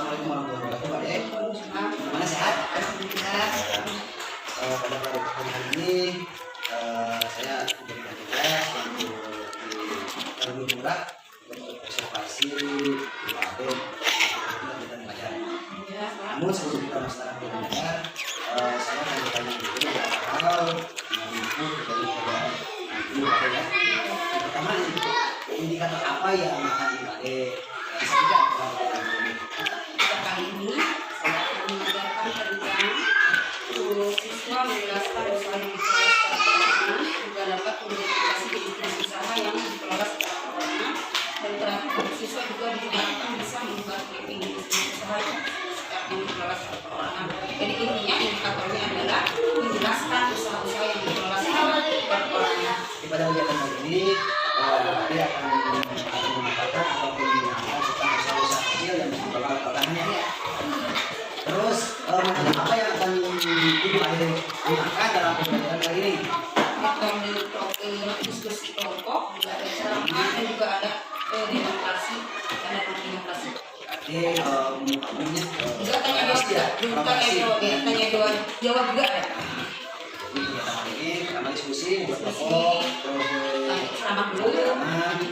Assalamualaikum warahmatullahi wabarakatuh, Pak. Gimana sehat? Pada hari ini saya memberikan tugas untuk di Lebih Murah untuk observasi di Baden dan pelajaran. Namun sebelum kita melaksanakan pelajaran, saya akan bertanya dulu beberapa hal yang dari pelajaran di Baden ya. Pertama, indikator apa yang akan dipakai? Bisa tidak? Kali ini saya akan mengajarkan tentang siswa menjelaskan usaha yang dikelola secara perorangan juga dapat mengidentifikasi jenis usaha yang dikelola secara perorangan, dan terakhir siswa juga diharapkan bisa membuat mapping bisnis usaha yang dikelola secara perorangan. Jadi intinya indikatornya adalah menjelaskan usaha-usaha yang dikelola secara perorangan. Pada kegiatan kali ini dia akan mengatakan ataupun mengenalkan tentang usaha-usaha kecil yang dikelola perorangan. Terus apa yang akan ibu angkat dalam pembelajaran kali ini? Diskusi kelompok, juga ada ceramah, dan juga ada demokrasi, ada demokrasi. Artinya Juga tanya jawab juga ada. Ini pertama diskusi, buat kelompok, terus Ceramah dulu,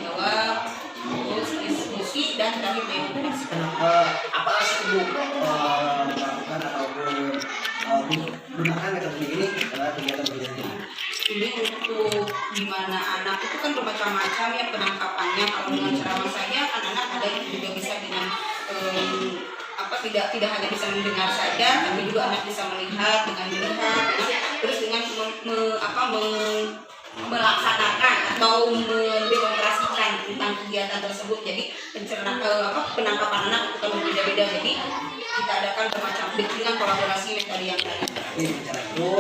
jawab, terus diskusi, dan tadi demokrasi. apa sih ibu melakukan ataupun gunakan metode ini dalam kegiatan-kegiatan ini? Ini untuk dimana anak itu kan bermacam-macam ya penangkapannya. Kalau dengan ceramah saja kan anak ada yang juga bisa dengan tidak hanya bisa mendengar saja, tapi juga anak bisa melihat dengan melihat, terus dengan melaksanakan atau mendemonstrasikan tentang kegiatan tersebut. Jadi penangkapan anak itu kan berbeda-beda. Jadi kita adakan bermacam dengan kolaborasi metode yang lain. Ini bicara itu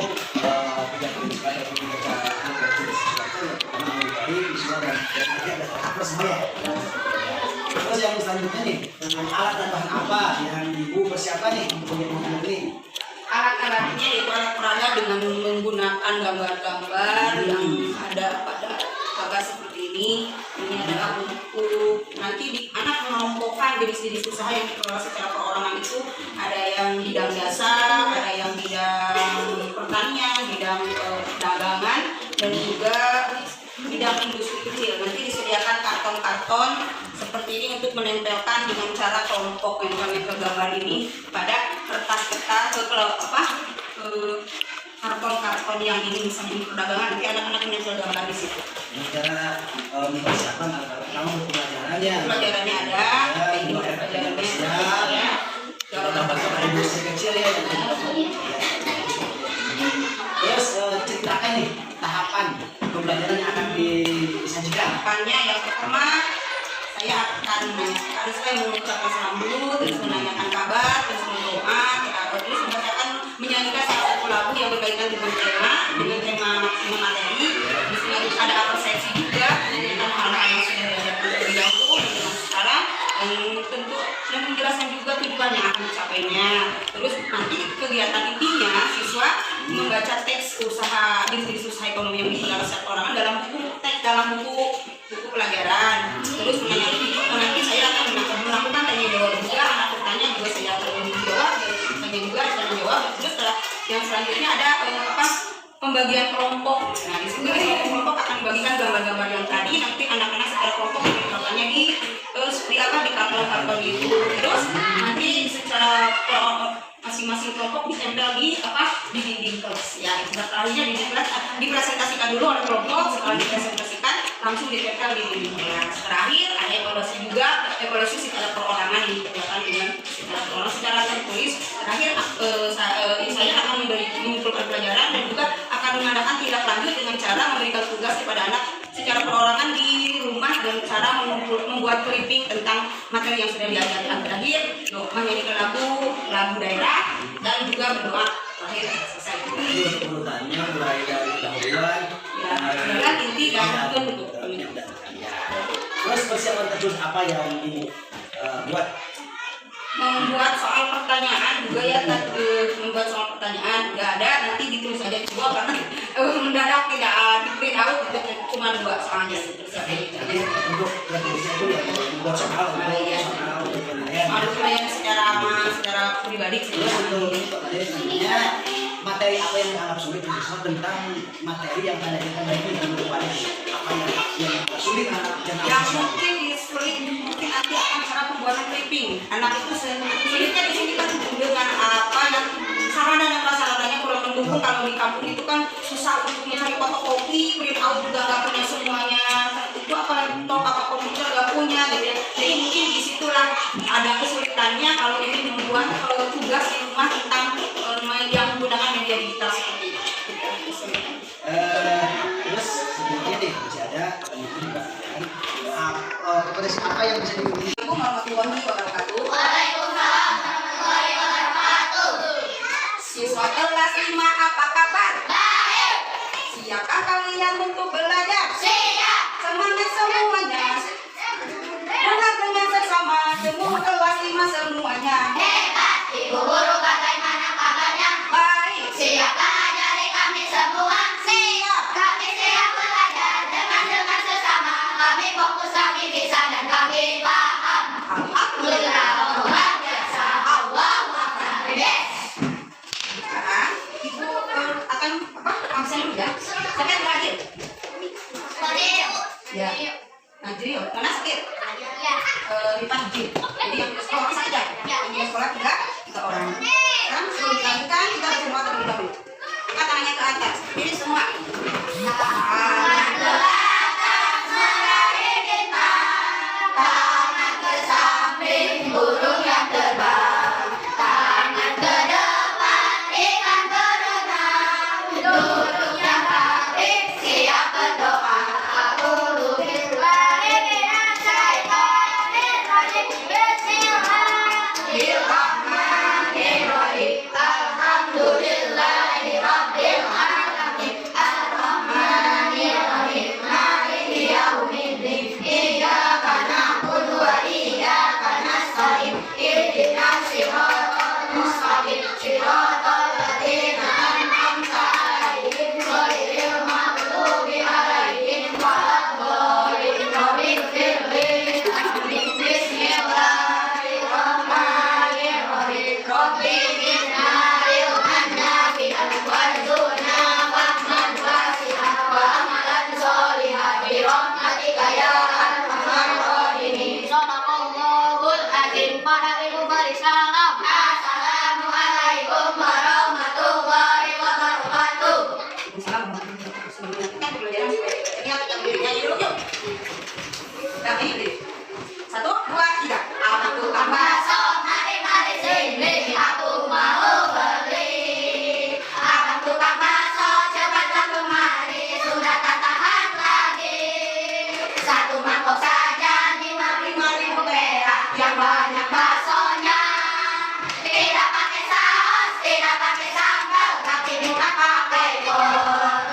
terus yang selanjutnya nih, alat dan bahan apa yang ibu persiapkan nih untuk kegiatan ini? Alat-alatnya itu alat peraga dengan menggunakan gambar-gambar yang ada pada bagas seperti ini. Ini adalah untuk nanti anak mengelompokkan jenis-jenis usaha yang dikelola secara perorangan itu. Ada yang bidang jasa, ada yang bidang pertanian, bidang perdagangan, dan juga bidang industri kecil. Nanti disediakan karton-karton seperti ini untuk menempelkan dengan cara kelompok yang kami gambar ini pada kertas-kertas karton-karton yang ini misalnya di perdagangan, nanti anak-anak menempel gambar di situ. Ini cara mempersiapkan alat kamu untuk pelajarannya. Pelajarannya ada, ini pelajarannya ya. Kalau gambar-gambar industri kecil ya. Terus ceritakan nih tahapan pembelajaran yang akan disajikan. Tahapannya yang pertama saya akan mengucapkan salam dulu, terus menanyakan kabar, terus berdoa, terus saya akan menyanyikan salah satu lagu yang berkaitan dengan tema materi. Di sini ada persepsi juga tentang hal-hal yang sudah diajarkan terlebih dahulu dan sekarang, dan tentu dan menjelaskan juga tujuan yang akan dicapainya. Terus nanti kegiatan intinya siswa membaca teks usaha jenis usaha ekonomi yang dikelola secara perorangan dalam buku pelajaran. Terus nanti saya akan melakukan tanya jawab juga, anak bertanya juga saya akan menjawab, tanya juga saya menjawab. Terus yang selanjutnya ada pembagian kelompok. Nah di sini kelompok akan membagikan gambar-gambar yang tadi, nanti anak-anak secara kelompok melakukannya di karton-karton itu. Terus nanti secara masing-masing kelompok ditempel di dinding kelas ya. Terakhirnya di kelas dipresentasikan dulu oleh kelompok, setelah dipresentasikan langsung ditempel di dinding kelas. Terakhir ada evaluasi juga, evaluasi secara perorangan yang dikerjakan dengan secara tertulis. Terakhir saya akan mengumpulkan pelajaran dan juga akan mengadakan tindak lanjut dengan cara memberikan tugas kepada anak secara perorangan di rumah dan cara membuat clipping tentang materi yang sudah diajarkan. Terakhir menyanyikan lagu daerah dan juga berdoa. Terakhir selesai. Urutannya mulai dari pendahuluan, ya, inti dan bentuk. Terus persiapan terus apa yang ibu buat? Membuat soal pertanyaan juga ya, membuat soal pertanyaan nggak ada, nanti ditulis aja coba karena mendadak tidak di print out, cuma 2 soalnya. Jadi untuk yang tulisnya itu ya membuat soal untuk penilaian harus melayani secara pribadi sih. Untuk Pak Kades nantinya materi apa yang dianggap sulit khususnya tentang materi yang ada di ini menurut Pak Kades apa yang sulit Yang mungkin sulit mungkin nanti akan cara pembuatan clipping. Anak itu sulitnya di sini kan dengan apa yang sarana dan prasarananya kurang mendukung. Kalau di kampung itu kan susah untuk mencari fotokopi, print out juga nggak punya semuanya. Itu apalagi laptop atau komputer nggak punya gitu ya. Jadi mungkin disitulah ada kesulitannya kalau ini membuat tugas di rumah tentang yang menggunakan media digital seperti itu. Terus sebelumnya nih masih ada kepada siapa yang bisa dihubungi? Assalamualaikum warahmatullahi wabarakatuh. Waalaikumsalam warahmatullahi wabarakatuh. Siswa kelas 5 apa kabar? Baik. Siapkah kalian untuk belajar? Siap. Semangat semuanya. Dengar dengan sesama semua kelas 5 semuanya. Hebat. Ibu guru bagaimana kabarnya? Baik. Siapkah ajari kami semua? Siap. Kami siap belajar dengan sesama. Kami fokus, kami bisa dan kami paham. Alhamdulillah. Luar biasa. Allahu Akbar. Yes. Sekarang ibu akan absen dulu ya. Siapa yang terakhir? Ya. Nah, jadi mana sakit? Ya. Lipat J. Jadi yang ke sekolah saja. Yang ke sekolah tiga orang. Sekarang sebelum dilanjutkan kita semua terlebih dahulu. Angkat tangannya ke atas. Ini semua. Tangan ke atas meraih bintang, tangan ke samping burung yang terbang, tangan ke depan ikan berenang, duduk yang rapi siap berdoa. Bismillahirrahmanirrahim. Alhamdulillahirabbil alamin. Ar-Rahmanirrahim. Maliki yaumiddin. Iyyaka na'budu wa iyyaka nasta'in. Ihdinas siratal mustaqim. Siratal ladzina an'amta 'alaihim ghairil maghdubi 'alaihim waladdallin. Rabbil firli. Bismillahirrahmanirrahim. Rabbi inna ilmanna bi'al warzuqna fahman wasi'an wa amalan sholihan bi rahmatika ya arhamar rahimin. Shadaqallahul azim. Para ibu bersalam. Assalamualaikum warahmatullahi wabarakatuh. Salam. Sebelum kita pelajaran ini kita nyanyi dulu yuk. Kita ini. 1, 2, 3. Apa tuh kamu? Bakso, mari sini, aku mau beli. Abang tukang bakso, cepatlah kemari, sudah tak tahan lagi. 1 mangkok saja 5.000 perak, yang banyak baksonya. Tidak pakai saus, tidak pakai sambal, tapi bukan pakai kol.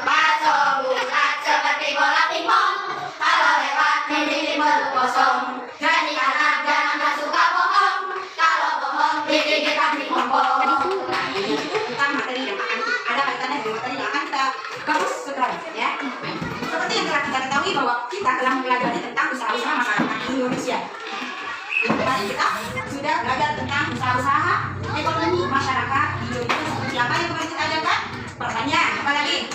Bakso bulat seperti bola pingpong, kalau lewat ini meluk kosong. Jadi anak jangan suka bohong, kalau bohong digigit kaki kompor. Nah, ini tentang materi yang akan ada kaitannya dengan materi yang akan kita bahas sekarang ya. Seperti yang telah kita ketahui bahwa kita telah mempelajari tentang usaha-usaha masyarakat Indonesia. Tadi kita sudah belajar tentang usaha-usaha ekonomi masyarakat Indonesia seperti apa yang kemarin kita ajarkan. Pertanyaan, apa lagi?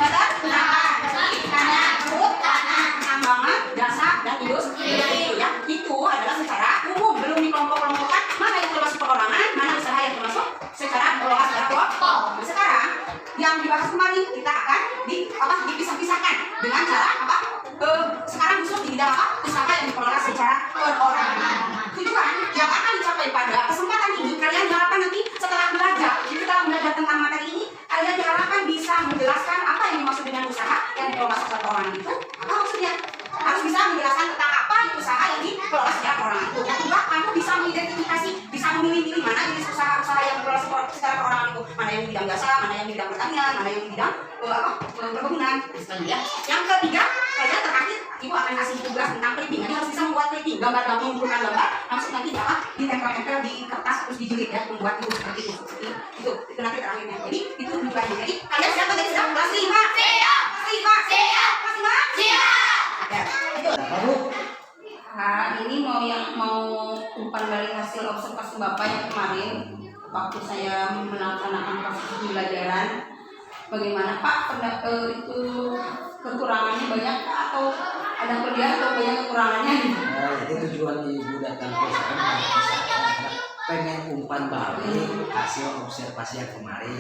Peternakan, perikanan, perhutanan, tambangan, jasa dan industri. Ya, itu adalah secara umum, belum dikelompok-kelompokkan mana yang termasuk perorangan, mana usaha yang termasuk secara kelompok secara kelompok. Nah, sekarang yang dibahas kemarin kita akan dipisah-pisahkan dengan cara apa? Sekarang justru di bidang apa? Usaha yang dikelola secara perorangan. Tujuan yang akan dicapai pada kesempatan ini, kalian diharapkan nanti setelah belajar tentang materi ini, kalian diharapkan bisa menjelaskan apa yang dimaksud dengan usaha yang dikelola secara perorangan itu. Apa maksudnya? Harus bisa menjelaskan tentang apa usaha yang dikelola secara perorangan itu. Yang kedua, kamu bisa mengidentifikasi, bisa memilih-milih mana jenis usaha-usaha yang dikelola secara perorangan itu, mana yang di bidang jasa, mana yang di bidang pertanian, mana yang di bidang perkebunan. Ya. Yang ketiga, kalian terakhir ibu akan kasih tugas tentang clipping. Nanti harus bisa membuat clipping, gambar-gambar, mengumpulkan gambar, langsung nanti apa ditempel-tempel di kertas terus dijilid ya, membuat itu seperti itu. Itu nanti terakhirnya. Jadi itu tugasnya. Jadi kalian siapa tadi sudah kelas 5? Siap. Kelas 5. Siap. Kelas 5? Siap. Ya, itu. Baru Ini mau umpan hasil observasi Bapak yang kemarin waktu saya melaksanakan proses pembelajaran, bagaimana Pak itu kekurangannya banyak Pak, atau ada kelebihan atau banyak kekurangannya? Jadi tujuan ibu datang ke sana pengen umpan balik hasil observasi yang kemarin,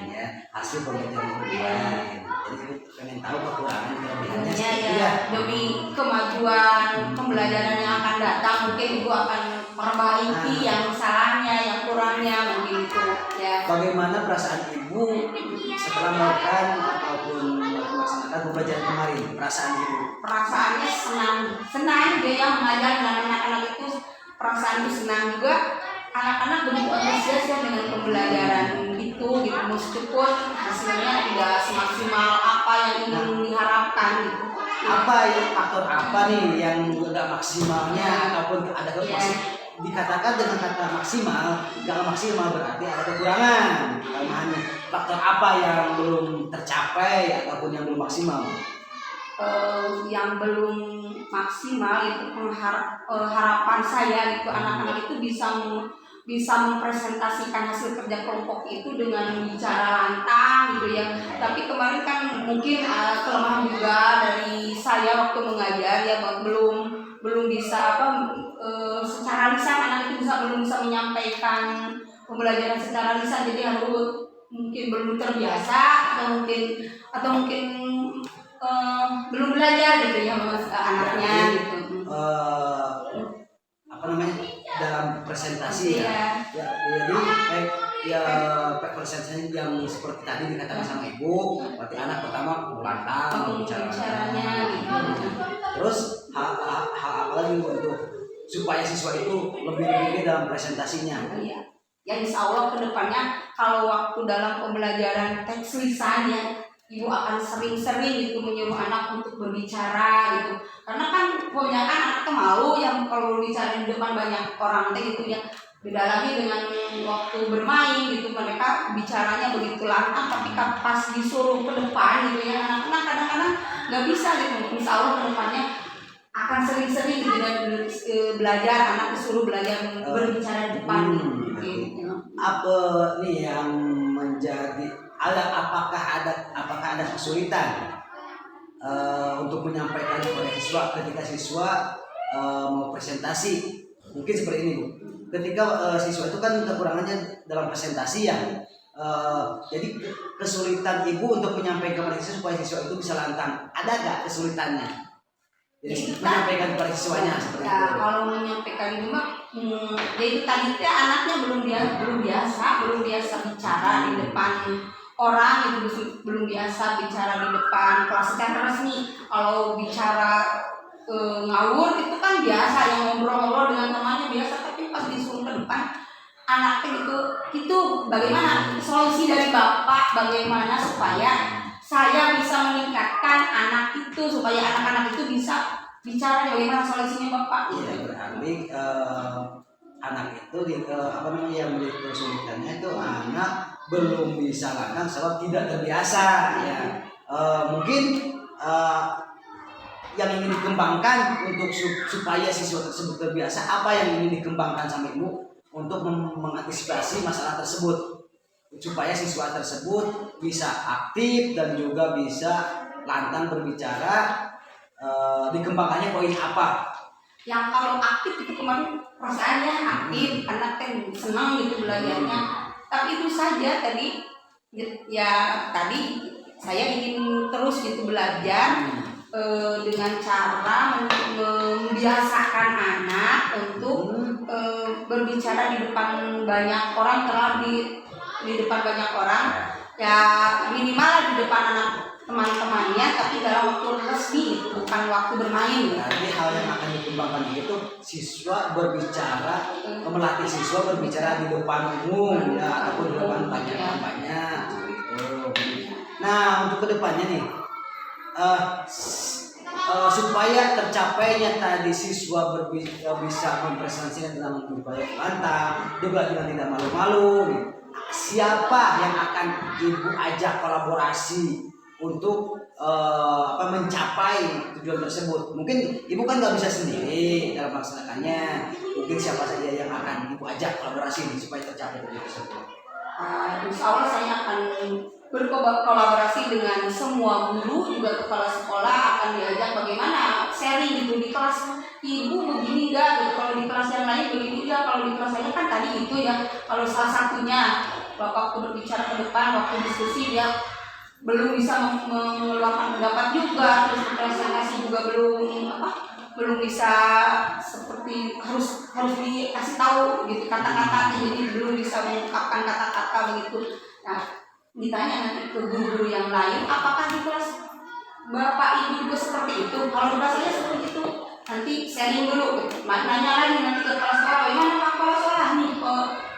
ya, hasil pembelajaran yang kemarin. Jadi pengen tahu kekurangan kelebihannya. Demi kemajuan pembelajaran yang akan datang, mungkin ibu akan perbaiki yang salahnya, yang kurangnya, mungkin itu. Ya. Bagaimana perasaan ibu setelah melakukan ataupun melaksanakan pembelajaran kemarin? Perasaan ibu? Perasaannya senang dia yang mengajar dengan anak-anak itu, perasaan itu senang juga. Anak-anak begitu antusias ya dengan pembelajaran itu, gitu, meskipun hasilnya tidak semaksimal apa yang ingin diharapkan gitu. Apa ya, faktor apa nih yang nggak maksimalnya ataupun ada dikatakan dengan kata maksimal, nggak maksimal berarti ada kekurangan, kelemahannya. Faktor apa yang belum tercapai ataupun yang belum maksimal? Yang belum maksimal itu harapan saya itu anak-anak itu bisa mempresentasikan hasil kerja kelompok itu dengan bicara lantang gitu ya. Tapi kemarin kan mungkin kelemahan juga dari saya waktu mengajar ya, belum bisa secara lisan anak itu belum bisa menyampaikan pembelajaran secara lisan, jadi harus mungkin belum terbiasa atau mungkin belum belajar gitu ya anaknya gitu. Dalam presentasi presentasi yang seperti tadi dikatakan sama ibu, berarti anak pertama lantang bicaranya gitu. Terus hal apa lagi untuk supaya siswa itu lebih dalam presentasinya? Ya insya Allah kedepannya kalau waktu dalam pembelajaran teks lisannya, ibu akan sering-sering gitu menyuruh anak untuk berbicara gitu, karena kan kebanyakan anak tuh malu yang kalau bicara di depan banyak orang gitu ya. Beda lagi dengan waktu bermain gitu, mereka bicaranya begitu lantang, tapi pas disuruh ke depan gitu ya, anak-anak kadang-kadang nggak bisa gitu. Insya Allah kedepannya akan sering-sering gitu dan belajar, anak disuruh belajar berbicara di depan gitu. Apa nih yang menjadi apakah ada kesulitan untuk menyampaikan kepada siswa ketika siswa mau presentasi? Mungkin seperti ini Bu, ketika siswa itu kan kekurangannya dalam presentasi ya, jadi kesulitan ibu untuk menyampaikan kepada siswa supaya siswa itu bisa lantang, ada nggak kesulitannya? Jadi menyampaikan kepada siswanya seperti itu. Kalau menyampaikan itu mah, jadi tadi anaknya belum biasa bicara di depan orang itu, belum biasa bicara di depan kelas secara resmi. Kalau bicara ngawur itu kan biasa, yang ngobrol-ngobrol dengan temannya biasa, tapi pas disuruh ke depan anaknya itu bagaimana solusi dari Bapak, bagaimana supaya saya bisa meningkatkan anak itu, supaya anak-anak itu bisa bicara, bagaimana solusinya Bapak? Iya, berarti anak itu yang menjadi kesulitannya itu anak belum bisa lantang sebab tidak terbiasa ya. Mungkin yang ingin dikembangkan untuk supaya siswa tersebut terbiasa, apa yang ingin dikembangkan sama ibu untuk mengantisipasi masalah tersebut supaya siswa tersebut bisa aktif dan juga bisa lantang berbicara, dikembangkannya poin apa? Yang kalau aktif itu kemarin perasaannya aktif, anak kan senang gitu belajarnya. Tapi itu saja tadi saya ingin terus gitu belajar dengan cara membiasakan anak untuk berbicara di depan banyak orang, di depan banyak orang ya, minimal di depan anak teman-temannya, tapi dalam waktu resmi itu, bukan waktu bermain. Berarti hal yang akan dikembangkan itu siswa berbicara, melatih siswa berbicara di depan umum ya, ataupun di depan banyak gitu. Nah, untuk kedepannya nih, supaya tercapainya tadi siswa bisa mempresentasikan tentang budaya lantang, juga dengan tidak malu-malu. Siapa yang akan ibu ajak kolaborasi untuk mencapai tujuan tersebut. Mungkin ibu kan nggak bisa sendiri dalam melaksanakannya. Mungkin siapa saja yang akan ibu ajak kolaborasi supaya tercapai tujuan tersebut. Insya Allah saya akan berkolaborasi dengan semua guru, juga kepala sekolah akan diajak bagaimana sharing gitu di kelas. Ibu begini enggak gitu, kalau di kelas yang lain begini enggak, kalau di kelas saya kan tadi itu ya, kalau salah satunya waktu berbicara ke depan, waktu diskusi dia belum bisa mengeluarkan pendapat juga, terus presentasi juga belum bisa seperti harus dikasih tahu gitu kata-kata, jadi belum bisa mengungkapkan kata-kata begitu. Nah, ditanya nanti ke guru-guru yang lain, apakah di kelas bapak ibu juga seperti itu? Kalau di kelas saya seperti itu, nanti sharing dulu, nanya lagi nanti ke kepala sekolah, gimana pak kepala sekolah nih,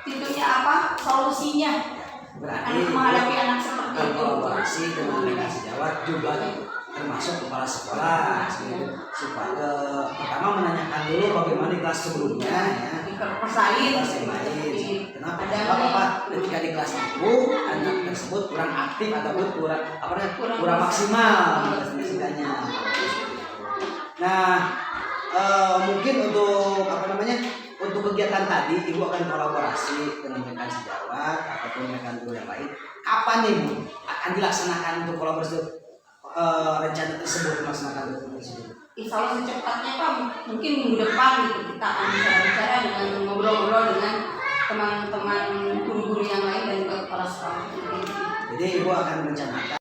tentunya apa solusinya? Berarti Menghadapi anak seperti itu. kolaborasi dengan delegasi Jawa juga termasuk kepala sekolah supaya pertama menanyakan dulu bagaimana di kelas sebelumnya ya. Kelas yang lain. Kenapa? Bapak ketika di kelas itu anak tersebut kurang aktif ataupun kurang maksimal presentasinya. Nah, mungkin untuk kegiatan tadi ibu akan kolaborasi dengan rekan sejawat ataupun rekan guru yang lain. Kapan nih Bu akan dilaksanakan untuk kolaborasi rencana tersebut melaksanakan tersebut? Insya Allah secepatnya Pak, mungkin minggu depan gitu kita akan bicara dengan ngobrol-ngobrol dengan teman-teman guru-guru yang lain dan juga kepala sekolah. Jadi ibu akan merencanakan